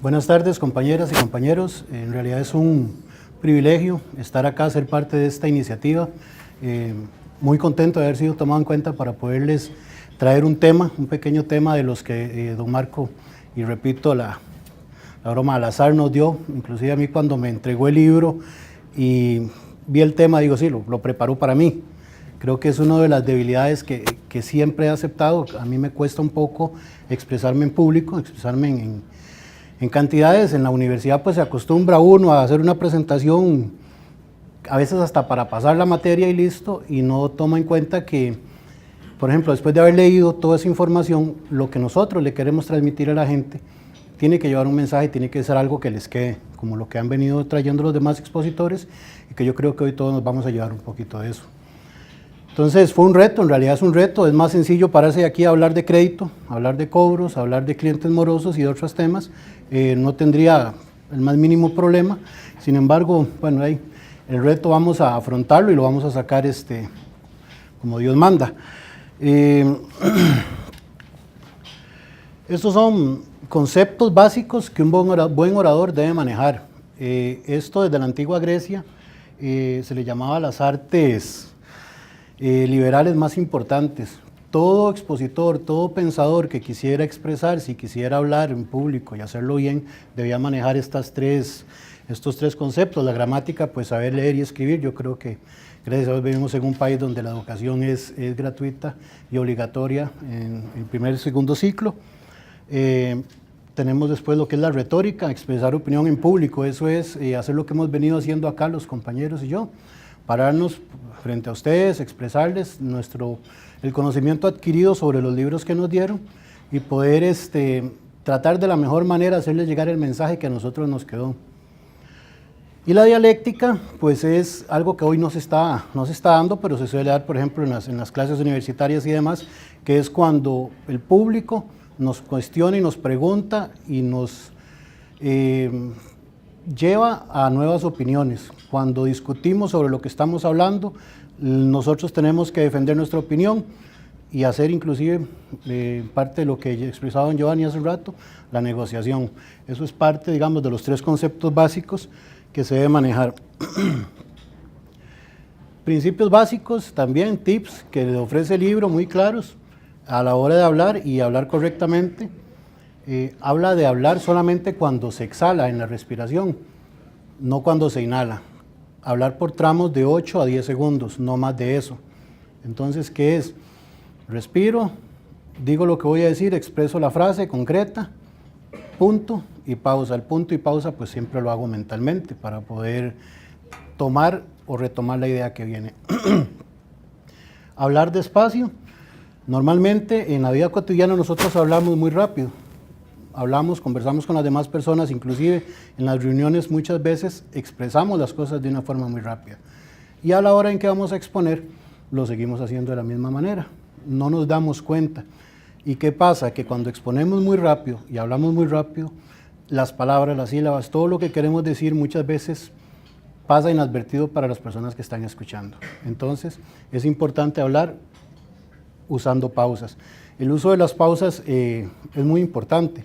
Buenas tardes, compañeras y compañeros. En realidad es un privilegio estar acá, ser parte de esta iniciativa. Muy contento de haber sido tomado en cuenta para poderles traer un tema, un pequeño tema de los que don Marco, y repito, la broma al azar nos dio. Inclusive a mí cuando me entregó el libro y vi el tema, digo, sí, lo preparó para mí. Creo que es una de las debilidades que siempre he aceptado. A mí me cuesta un poco expresarme en público, expresarme en cantidades. En la universidad pues se acostumbra uno a hacer una presentación, a veces hasta para pasar la materia y listo, y no toma en cuenta que, por ejemplo, después de haber leído toda esa información, lo que nosotros le queremos transmitir a la gente tiene que llevar un mensaje, tiene que ser algo que les quede, como lo que han venido trayendo los demás expositores, y que yo creo que hoy todos nos vamos a llevar un poquito de eso. Entonces fue un reto, en realidad es un reto. Es más sencillo pararse aquí a hablar de crédito, hablar de cobros, hablar de clientes morosos y de otros temas. No tendría el más mínimo problema. Sin embargo, bueno, el reto vamos a afrontarlo y lo vamos a sacar como Dios manda. Estos son conceptos básicos que un buen orador debe manejar. Esto desde la antigua Grecia se le llamaba las artes liberales más importantes. Todo expositor, todo pensador que quisiera expresar, si quisiera hablar en público y hacerlo bien, debía manejar estos tres conceptos. La gramática, pues saber leer y escribir. Yo creo que gracias a Dios vivimos en un país donde la educación es gratuita y obligatoria en el primer y segundo ciclo. Tenemos después lo que es la retórica, expresar opinión en público. Eso es hacer lo que hemos venido haciendo acá los compañeros y yo. Pararnos frente a ustedes, expresarles el conocimiento adquirido sobre los libros que nos dieron y poder tratar de la mejor manera hacerles llegar el mensaje que a nosotros nos quedó. Y la dialéctica, pues es algo que hoy no se está dando, pero se suele dar, por ejemplo, en las clases universitarias y demás, que es cuando el público nos cuestiona y nos pregunta y nos lleva a nuevas opiniones. Cuando discutimos sobre lo que estamos hablando, nosotros tenemos que defender nuestra opinión y hacer inclusive parte de lo que expresaba don Giovanni hace un rato, la negociación. Eso es parte, digamos, de los tres conceptos básicos que se debe manejar. Principios básicos, también tips que le ofrece el libro muy claros a la hora de hablar y hablar correctamente. Habla de hablar solamente cuando se exhala en la respiración, no cuando se inhala. Hablar por tramos de 8 a 10 segundos, no más de eso. Entonces, ¿qué es? Respiro, digo lo que voy a decir, expreso la frase concreta, punto y pausa. El punto y pausa pues siempre lo hago mentalmente para poder tomar o retomar la idea que viene. Hablar despacio. Normalmente en la vida cotidiana nosotros hablamos muy rápido. Conversamos con las demás personas, inclusive en las reuniones muchas veces expresamos las cosas de una forma muy rápida. Y a la hora en que vamos a exponer, lo seguimos haciendo de la misma manera. No nos damos cuenta. ¿Y qué pasa? Que cuando exponemos muy rápido y hablamos muy rápido, las palabras, las sílabas, todo lo que queremos decir muchas veces pasa inadvertido para las personas que están escuchando. Entonces, es importante hablar usando pausas. El uso de las pausas es muy importante.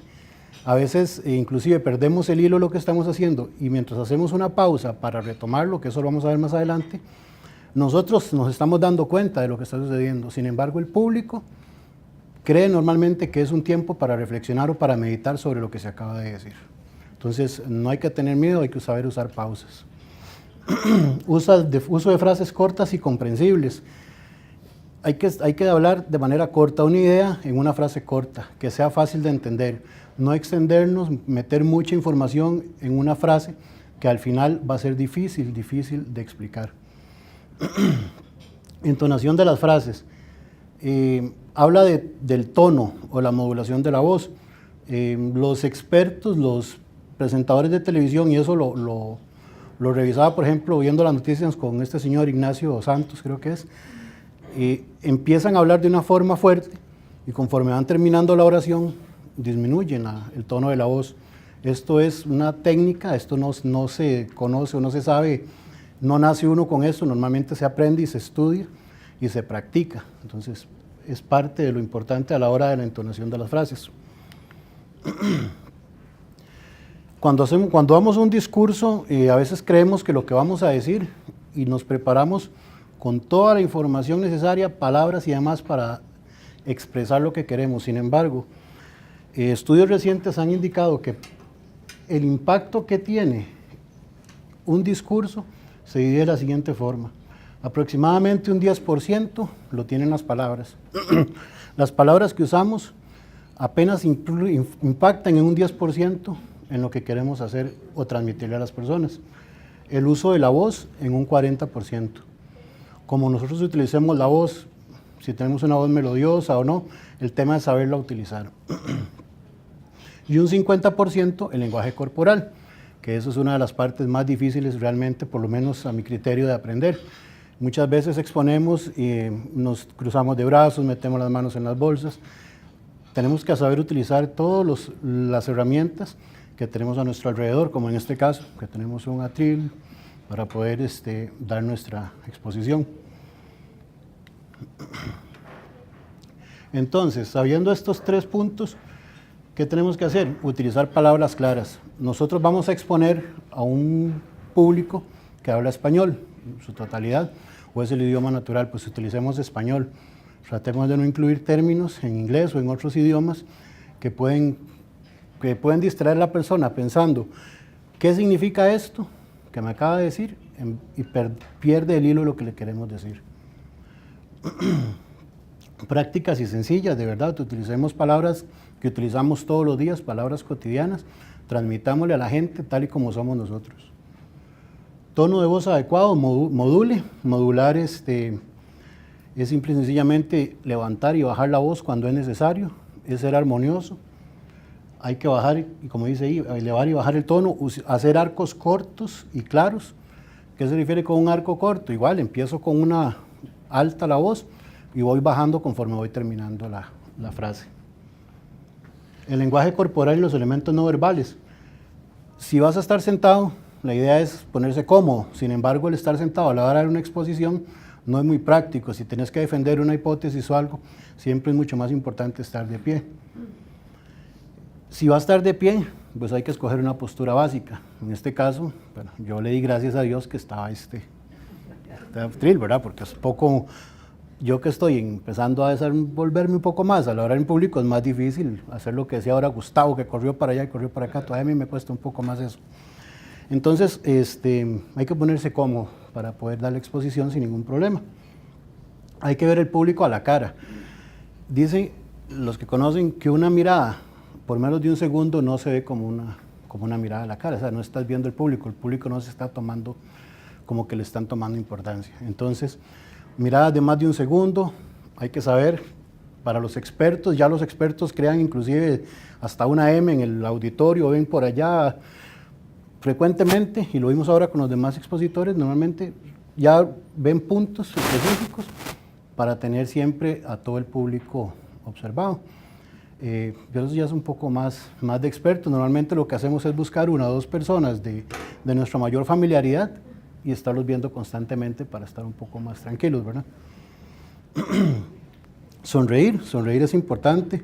A veces inclusive perdemos el hilo de lo que estamos haciendo y mientras hacemos una pausa para retomarlo, que eso lo vamos a ver más adelante, nosotros nos estamos dando cuenta de lo que está sucediendo. Sin embargo, el público cree normalmente que es un tiempo para reflexionar o para meditar sobre lo que se acaba de decir. Entonces, no hay que tener miedo, hay que saber usar pausas. Uso de frases cortas y comprensibles. Hay que hablar de manera corta, una idea en una frase corta, que sea fácil de entender. No extendernos, meter mucha información en una frase que al final va a ser difícil de explicar. Entonación de las frases. Habla del tono o la modulación de la voz. Los expertos, los presentadores de televisión, y eso lo revisaba, por ejemplo, viendo las noticias con este señor Ignacio Santos, creo que es, empiezan a hablar de una forma fuerte y conforme van terminando la oración, disminuyen el tono de la voz. Esto es una técnica, esto no se conoce o no se sabe, no nace uno con esto, normalmente se aprende y se estudia y se practica. Entonces, es parte de lo importante a la hora de la entonación de las frases. Cuando damos un discurso, a veces creemos que lo que vamos a decir y nos preparamos con toda la información necesaria, palabras y demás para expresar lo que queremos. Sin embargo, estudios recientes han indicado que el impacto que tiene un discurso se divide de la siguiente forma. Aproximadamente un 10% lo tienen las palabras. Las palabras que usamos apenas impactan en un 10% en lo que queremos hacer o transmitirle a las personas. El uso de la voz en un 40%. Como nosotros utilicemos la voz, si tenemos una voz melodiosa o no, el tema es saberla utilizar. Y un 50% el lenguaje corporal, que eso es una de las partes más difíciles realmente, por lo menos a mi criterio, de aprender. Muchas veces exponemos y nos cruzamos de brazos, metemos las manos en las bolsas. Tenemos que saber utilizar todas las herramientas que tenemos a nuestro alrededor, como en este caso, que tenemos un atril para poder dar nuestra exposición. Entonces, sabiendo estos 3 puntos, ¿qué tenemos que hacer? Utilizar palabras claras. Nosotros vamos a exponer a un público que habla español, en su totalidad, o es el idioma natural, pues utilicemos español. Tratemos de no incluir términos en inglés o en otros idiomas que pueden distraer a la persona pensando, ¿qué significa esto que me acaba de decir? Y pierde el hilo de lo que le queremos decir. Prácticas y sencillas, de verdad, utilicemos palabras que utilizamos todos los días, palabras cotidianas, transmitámosle a la gente tal y como somos nosotros. Tono de voz adecuado, modular es simple y sencillamente levantar y bajar la voz cuando es necesario, es ser armonioso. Hay que bajar, y como dice ahí, elevar y bajar el tono, hacer arcos cortos y claros. ¿Qué se refiere con un arco corto? Igual, empiezo con una alta la voz y voy bajando conforme voy terminando la frase. El lenguaje corporal y los elementos no verbales. Si vas a estar sentado, la idea es ponerse cómodo. Sin embargo, el estar sentado a la hora de una exposición no es muy práctico. Si tienes que defender una hipótesis o algo, siempre es mucho más importante estar de pie. Si va a estar de pie, pues hay que escoger una postura básica. En este caso, bueno, yo le di gracias a Dios que estaba atril, ¿verdad? Porque es poco, yo que estoy empezando a desenvolverme un poco más a la hora en público, es más difícil hacer lo que decía ahora Gustavo, que corrió para allá y corrió para acá. Todavía a mí me cuesta un poco más eso. Entonces, hay que ponerse cómodo para poder dar la exposición sin ningún problema. Hay que ver el público a la cara. Dicen los que conocen que una mirada por menos de un segundo no se ve como una mirada a la cara, o sea, no estás viendo el público no se está tomando como que le están tomando importancia. Entonces, miradas de más de un segundo, hay que saber, para los expertos, ya los expertos crean inclusive hasta una M en el auditorio, ven por allá frecuentemente, y lo vimos ahora con los demás expositores, normalmente ya ven puntos específicos para tener siempre a todo el público observado. Pero eso ya es un poco más de experto. Normalmente lo que hacemos es buscar 1 o 2 personas de nuestra mayor familiaridad y estarlos viendo constantemente para estar un poco más tranquilos, ¿verdad? Sonreír es importante.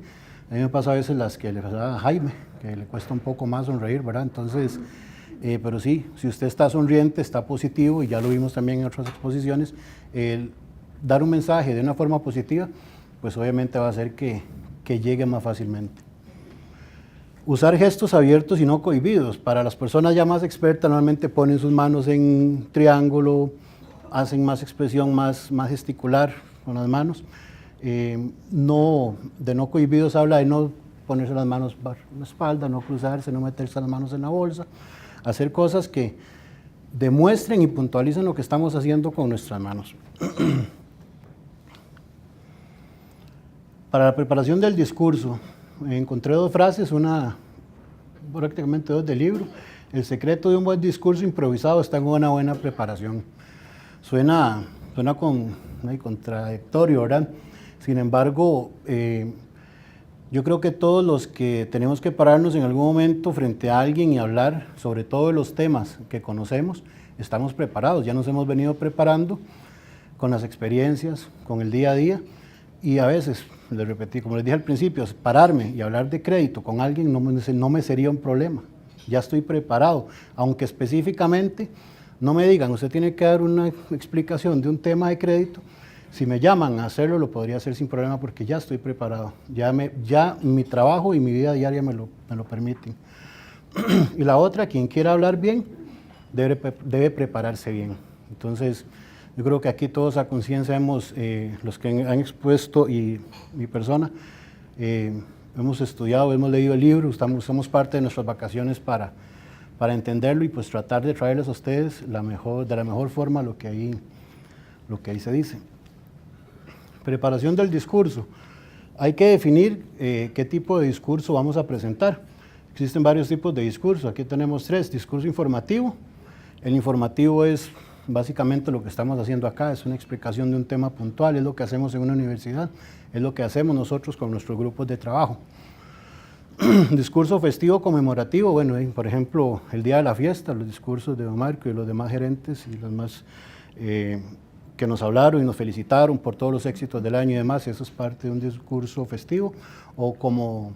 A mí me pasa a veces las que le pasa a Jaime, que le cuesta un poco más sonreír, ¿verdad? Entonces, pero sí, si usted está sonriente, está positivo, y ya lo vimos también en otras exposiciones, el dar un mensaje de una forma positiva, pues obviamente va a hacer que llegue más fácilmente. Usar gestos abiertos y no cohibidos. Para las personas ya más expertas, normalmente ponen sus manos en triángulo, hacen más expresión, más gesticular con las manos. De no cohibidos habla de no ponerse las manos por la espalda, no cruzarse, no meterse las manos en la bolsa, hacer cosas que demuestren y puntualicen lo que estamos haciendo con nuestras manos. Para la preparación del discurso, encontré 2 frases, prácticamente 2 del libro. El secreto de un buen discurso improvisado está en una buena preparación. Suena contradictorio, ¿verdad? Sin embargo, yo creo que todos los que tenemos que pararnos en algún momento frente a alguien y hablar sobre todos los temas que conocemos, estamos preparados. Ya nos hemos venido preparando con las experiencias, con el día a día, y a veces, como les dije al principio, pararme y hablar de crédito con alguien no me sería un problema. ya estoy preparado, aunque específicamente no me digan, usted tiene que dar una explicación de un tema de crédito. Si me llaman a hacerlo, lo podría hacer sin problema porque ya estoy preparado. Ya mi trabajo y mi vida diaria me lo permiten. Y la otra, quien quiera hablar bien, debe prepararse bien. Entonces, yo creo que aquí todos a conciencia hemos, los que han expuesto y mi persona, hemos estudiado, hemos leído el libro, somos parte de nuestras vacaciones para entenderlo y pues tratar de traerles a ustedes de la mejor forma lo que ahí se dice. Preparación del discurso. Hay que definir qué tipo de discurso vamos a presentar. Existen varios tipos de discurso. Aquí tenemos 3. Discurso informativo. El informativo es básicamente lo que estamos haciendo acá, es una explicación de un tema puntual, es lo que hacemos en una universidad, es lo que hacemos nosotros con nuestros grupos de trabajo. Discurso festivo conmemorativo, bueno, por ejemplo, el día de la fiesta, los discursos de don Marco y los demás gerentes y los más que nos hablaron y nos felicitaron por todos los éxitos del año y demás, eso es parte de un discurso festivo, o como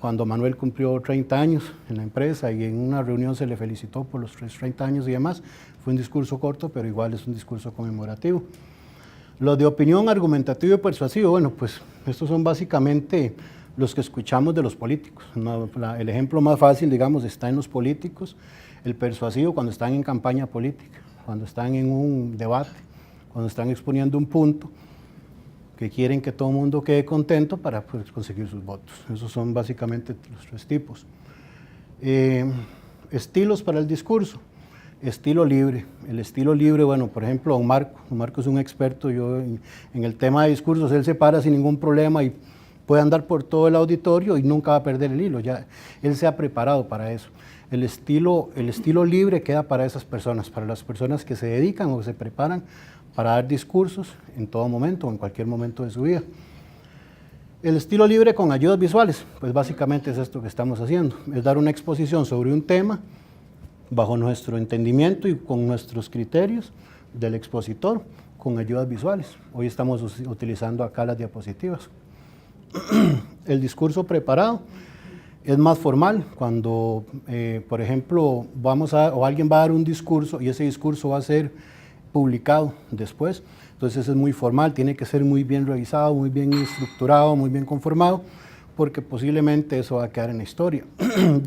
cuando Manuel cumplió 30 años en la empresa y en una reunión se le felicitó por los 30 años y demás, fue un discurso corto, pero igual es un discurso conmemorativo. Los de opinión, argumentativo y persuasivo, bueno, pues estos son básicamente los que escuchamos de los políticos. El ejemplo más fácil, digamos, está en los políticos, el persuasivo cuando están en campaña política, cuando están en un debate, cuando están exponiendo un punto, que quieren que todo el mundo quede contento para pues, conseguir sus votos. Esos son básicamente los 3 tipos. Estilos para el discurso. Estilo libre. El estilo libre, bueno, por ejemplo, don Marco es un experto en el tema de discursos, él se para sin ningún problema y puede andar por todo el auditorio y nunca va a perder el hilo, ya él se ha preparado para eso. El estilo libre queda para esas personas, para las personas que se dedican o se preparan para dar discursos en todo momento o en cualquier momento de su vida. El estilo libre con ayudas visuales, pues básicamente es esto que estamos haciendo, es dar una exposición sobre un tema bajo nuestro entendimiento y con nuestros criterios del expositor con ayudas visuales. Hoy estamos utilizando acá las diapositivas. El discurso preparado es más formal, cuando, por ejemplo, alguien va a dar un discurso y ese discurso va a ser publicado después, entonces es muy formal, tiene que ser muy bien revisado, muy bien estructurado, muy bien conformado, porque posiblemente eso va a quedar en la historia.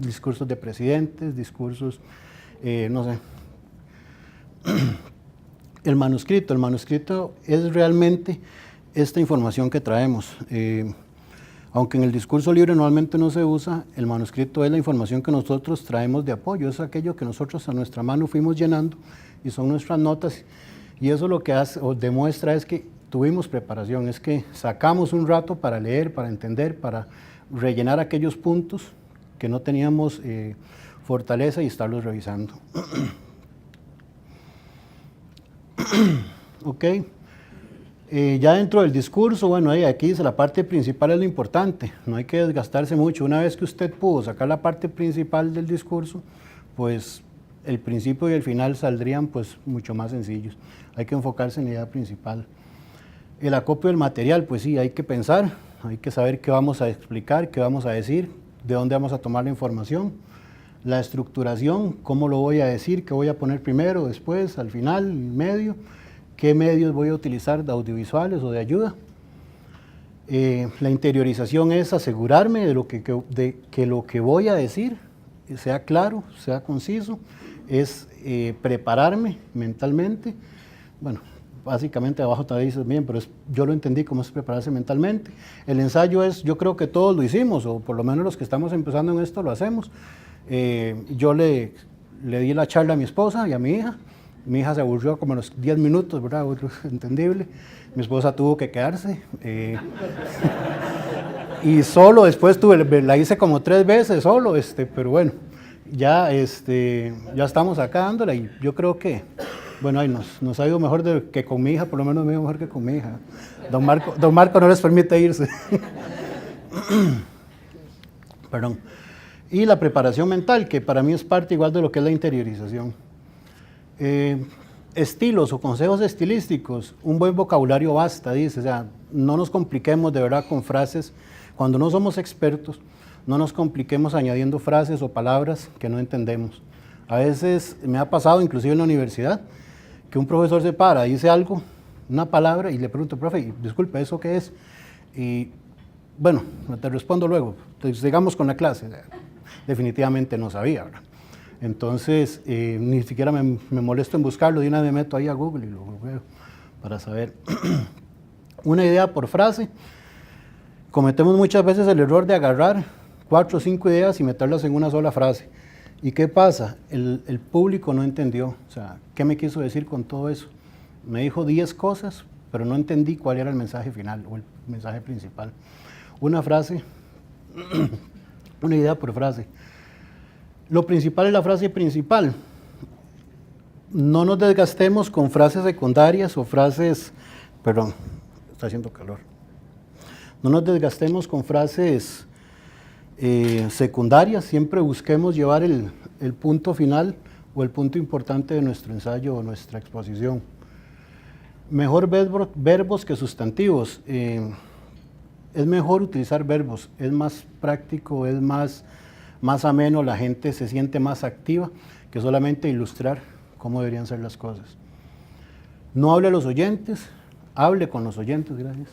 Discursos de presidentes, discursos, no sé. El manuscrito es realmente esta información que traemos. Aunque en el discurso libre normalmente no se usa, el manuscrito es la información que nosotros traemos de apoyo, es aquello que nosotros a nuestra mano fuimos llenando y son nuestras notas, y eso lo que hace o demuestra es que tuvimos preparación, es que sacamos un rato para leer, para entender, para rellenar aquellos puntos que no teníamos fortaleza y estarlos revisando. Ok. Ya dentro del discurso, bueno, aquí dice la parte principal es lo importante, no hay que desgastarse mucho. Una vez que usted pudo sacar la parte principal del discurso, pues el principio y el final saldrían pues mucho más sencillos. Hay que enfocarse en la idea principal. El acopio del material, pues sí, hay que pensar, hay que saber qué vamos a explicar, qué vamos a decir, de dónde vamos a tomar la información. La estructuración, cómo lo voy a decir, qué voy a poner primero, después, al final, en medio. ¿Qué medios voy a utilizar de audiovisuales o de ayuda? La interiorización es asegurarme de que lo que voy a decir sea claro, sea conciso, es prepararme mentalmente. Bueno, básicamente abajo te dices bien, pero yo lo entendí como es prepararse mentalmente. El ensayo es, yo creo que todos lo hicimos, o por lo menos los que estamos empezando en esto lo hacemos. Yo le di la charla a mi esposa y a mi hija. Mi hija se aburrió como a los 10 minutos, ¿verdad? Entendible. Mi esposa tuvo que quedarse. Y solo después la hice como 3 veces solo, pero bueno, ya estamos acá dándola y yo creo que, bueno, nos ha ido mejor que con mi hija, por lo menos me ha ido mejor que con mi hija. Don Marco no les permite irse. Perdón. Y la preparación mental, que para mí es parte igual de lo que es la interiorización. Estilos o consejos estilísticos, un buen vocabulario basta, dice, o sea, no nos compliquemos de verdad con frases, cuando no somos expertos, no nos compliquemos añadiendo frases o palabras que no entendemos. A veces me ha pasado, inclusive en la universidad, que un profesor se para, dice algo, una palabra, y le pregunto, profe, disculpe, ¿eso qué es? Y bueno, te respondo luego, entonces, sigamos con la clase. Definitivamente no sabía, ¿verdad? Entonces, ni siquiera me molesto en buscarlo, de una vez me meto ahí a Google y lo veo para saber. Una idea por frase. Cometemos muchas veces el error de agarrar 4 o 5 ideas y meterlas en una sola frase. ¿Y qué pasa? El público no entendió. O sea, ¿qué me quiso decir con todo eso? Me dijo 10 cosas, pero no entendí cuál era el mensaje final o el mensaje principal. Una frase, una idea por frase. Lo principal es la frase principal. No nos desgastemos con frases secundarias o frases, perdón, está haciendo calor. No nos desgastemos con frases secundarias, siempre busquemos llevar el punto final o el punto importante de nuestro ensayo o nuestra exposición. Mejor verbos que sustantivos. Es mejor utilizar verbos, es más práctico, es más ameno, la gente se siente más activa que solamente ilustrar cómo deberían ser las cosas. No hable a los oyentes, hable con los oyentes, gracias.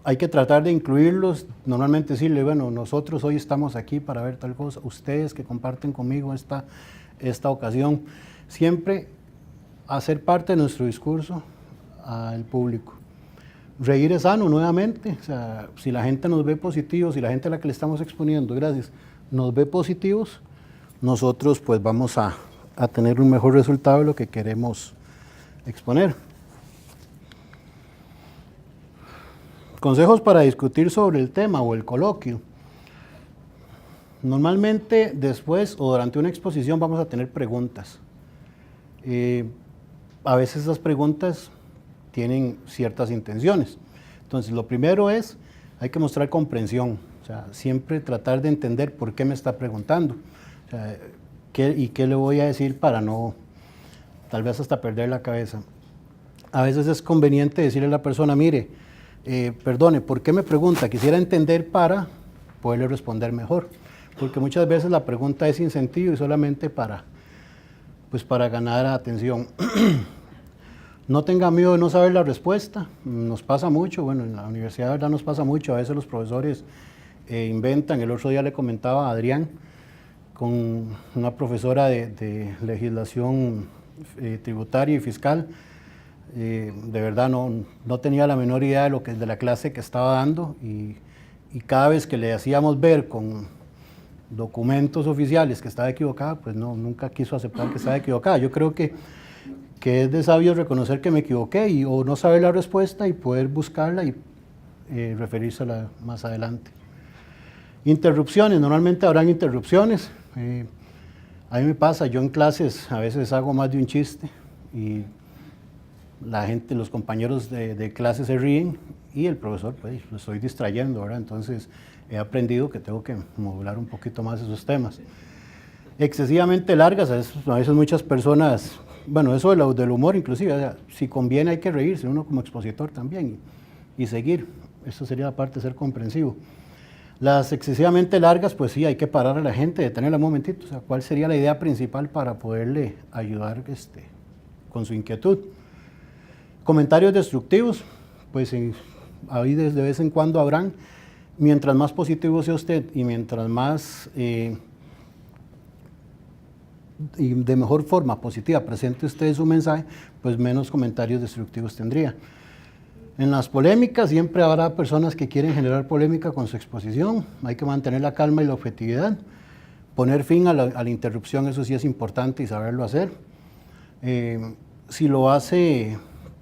Hay que tratar de incluirlos, normalmente decirle, bueno, nosotros hoy estamos aquí para ver tal cosa, ustedes que comparten conmigo esta ocasión, siempre hacer parte de nuestro discurso al público. Reír es sano nuevamente, o sea, si la gente nos ve positivos, si la gente a la que le estamos exponiendo, gracias, nos ve positivos, nosotros pues vamos a tener un mejor resultado de lo que queremos exponer. Consejos para discutir sobre el tema o el coloquio. Normalmente después o durante una exposición vamos a tener preguntas. A veces esas preguntas tienen ciertas intenciones. Entonces, lo primero es, hay que mostrar comprensión, o sea, siempre tratar de entender por qué me está preguntando, o sea, qué le voy a decir para no, tal vez hasta perder la cabeza. A veces es conveniente decirle a la persona, mire, perdone, ¿por qué me pregunta? Quisiera entender para poderle responder mejor, porque muchas veces la pregunta es sin sentido y solamente para ganar atención. No tenga miedo de no saber la respuesta, nos pasa mucho, bueno, en la universidad de verdad nos pasa mucho, a veces los profesores inventan. El otro día le comentaba a Adrián, con una profesora de legislación tributaria y fiscal, de verdad no tenía la menor idea de la clase que estaba dando y cada vez que le hacíamos ver con documentos oficiales que estaba equivocada, pues nunca quiso aceptar que estaba equivocada. Yo creo que es de sabio reconocer que me equivoqué o no saber la respuesta y poder buscarla y referírsela más adelante. Interrupciones, normalmente habrán interrupciones. A mí me pasa, yo en clases a veces hago más de un chiste y la gente, los compañeros de clase se ríen y el profesor, pues, lo estoy distrayendo, ¿verdad? Entonces he aprendido que tengo que modular un poquito más esos temas. Excesivamente largas, a veces muchas personas, bueno, eso del humor inclusive, o sea, si conviene hay que reírse, uno como expositor también, y seguir. Eso sería la parte de ser comprensivo. Las excesivamente largas, pues sí, hay que parar a la gente, detenerla un momentito, o sea, ¿cuál sería la idea principal para poderle ayudar con su inquietud? Comentarios destructivos, pues ahí de vez en cuando habrán. Mientras más positivo sea usted y mientras más y de mejor forma positiva presente usted su mensaje, pues menos comentarios destructivos tendría. En las polémicas siempre habrá personas que quieren generar polémica con su exposición, hay que mantener la calma y la objetividad, poner fin a la interrupción, eso sí es importante y saberlo hacer. Si lo hace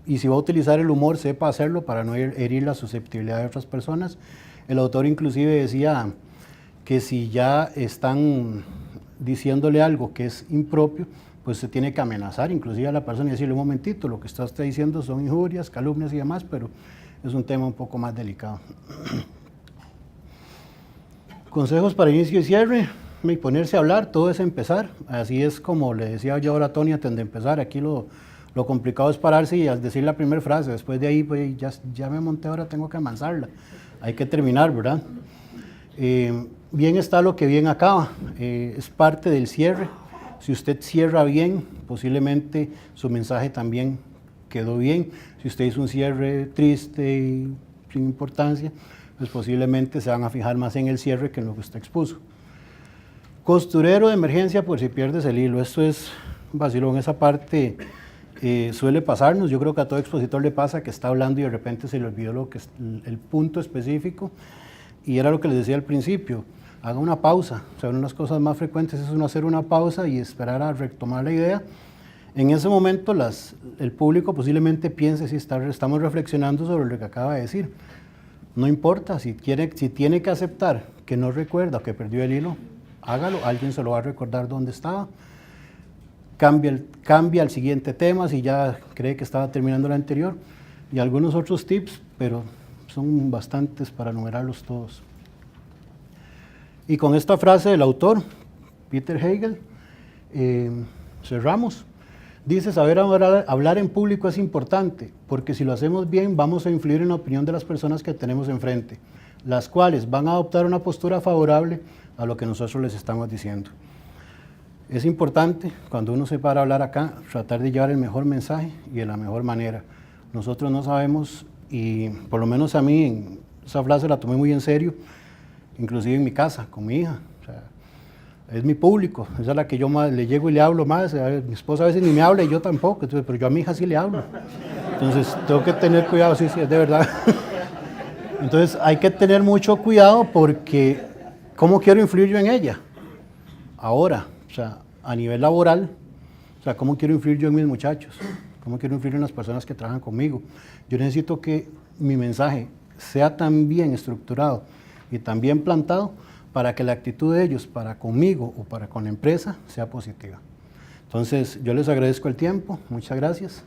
y si va a utilizar el humor, sepa hacerlo para no herir la susceptibilidad de otras personas. El autor inclusive decía que si ya están diciéndole algo que es impropio, pues se tiene que amenazar inclusive a la persona y decirle, un momentito, lo que está usted diciendo son injurias, calumnias y demás, pero es un tema un poco más delicado. Consejos para inicio y cierre, y ponerse a hablar, todo es empezar, así es como le decía yo ahora a Tony antes de empezar, aquí lo complicado es pararse y decir la primera frase, después de ahí pues ya me monté, ahora tengo que avanzarla, hay que terminar, ¿verdad? Bien está lo que bien acaba, es parte del cierre. Si usted cierra bien, posiblemente su mensaje también quedó bien. Si usted hizo un cierre triste y sin importancia, pues posiblemente se van a fijar más en el cierre que en lo que usted expuso. Costurero de emergencia por si pierdes el hilo. Esto es vacilón, esa parte suele pasarnos. Yo creo que a todo expositor le pasa que está hablando y de repente se le olvidó lo que es el punto específico. Y era lo que les decía al principio, haga una pausa. O sea, una de las cosas más frecuentes es uno hacer una pausa y esperar a retomar la idea. En ese momento el público posiblemente piense si estamos reflexionando sobre lo que acaba de decir. No importa, si tiene que aceptar que no recuerda o que perdió el hilo, hágalo, alguien se lo va a recordar dónde estaba. Cambia al siguiente tema si ya cree que estaba terminando el anterior. Y algunos otros tips, pero son bastantes para enumerarlos todos. Y con esta frase del autor, Peter Hegel, cerramos. Dice, saber hablar en público es importante, porque si lo hacemos bien, vamos a influir en la opinión de las personas que tenemos enfrente, las cuales van a adoptar una postura favorable a lo que nosotros les estamos diciendo. Es importante, cuando uno se para a hablar acá, tratar de llevar el mejor mensaje y de la mejor manera. Nosotros no sabemos, y por lo menos a mí, esa frase la tomé muy en serio, inclusive en mi casa, con mi hija. O sea, es mi público, esa es a la que yo más le llego y le hablo más. Mi esposa a veces ni me habla y yo tampoco, entonces, pero yo a mi hija sí le hablo. Entonces tengo que tener cuidado, sí, es de verdad. Entonces hay que tener mucho cuidado porque ¿cómo quiero influir yo en ella? Ahora, o sea, a nivel laboral, o sea, ¿cómo quiero influir yo en mis muchachos? ¿Cómo quiero influir en las personas que trabajan conmigo? Yo necesito que mi mensaje sea tan bien estructurado y tan bien plantado para que la actitud de ellos para conmigo o para con la empresa sea positiva. Entonces, yo les agradezco el tiempo, muchas gracias.